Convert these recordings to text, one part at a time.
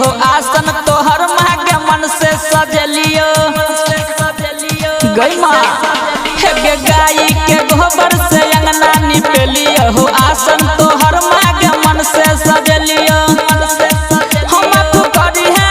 हो आसन तोहर मांगे मन से सजलियो गई माँ हे गाई के गोबर से अंगना निपलियो हो आसन तोहर मांगे मन से सजलियो हम तू करी है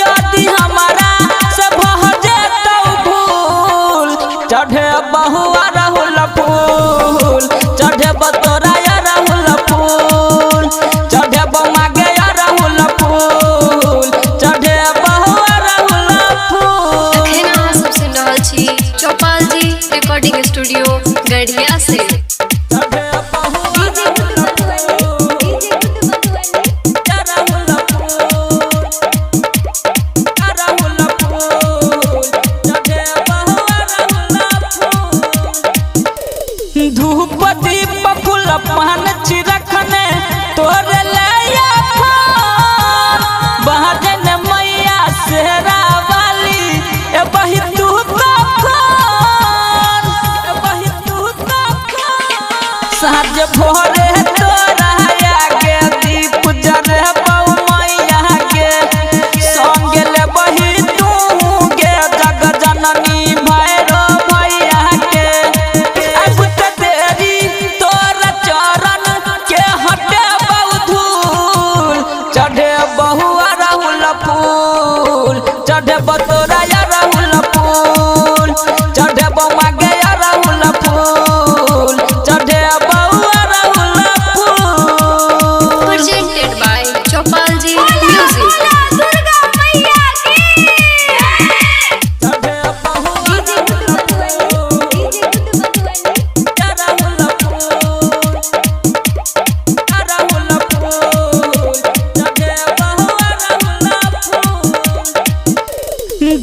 यदि हमारा से भजे तो भूल चढ़े बहुआ राहुल फूल चढ़े बतोरा राहुल फूल चढ़े मांगे राहुल फूल चढ़े बहुआ राहुल फूल। अखन अहाँ सब सुन रहल छी चौपाल जी रिकॉर्डिंग स्टूडियो गढ़िया से। धूप दीप फूल पान चिरखने तोरे लया बहजन मैया सेहरा वाली ए बही तू साँझ भोरे तोरा के दीप जरे बहु मैया के संग ले बही तू गे जग जननी भैरो भैया के अब तेरी तोरा चरण के हटे बहु धूल चढ़े बहुआ राहुल फूल चढ़े बतोरा राहुल फूल चढ़े बउआ गे राहुल फूल चढ़े बहुआ राहुल फूल। प्रेजेंटेड बाय चौपाल जी म्यूजिक।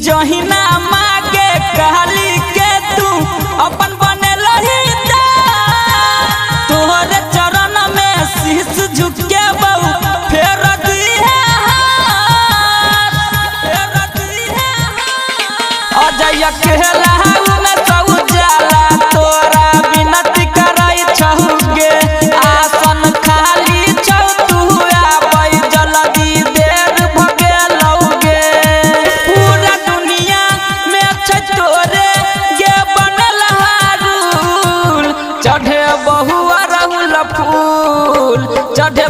जहिना मांगे कहली के तू अपन बने लही तोहरे चरण में शीश झुके बहु फेर दी है अजय कहला में सब जाला तोरा विनती करई छहुगे आसन खाली छौ तू आबै जल्दी देर भगे लौगे पूरा दुनिया में छै तोरे गे बनल हारूल चढ़े बहुआ राहुल फूल चढ़े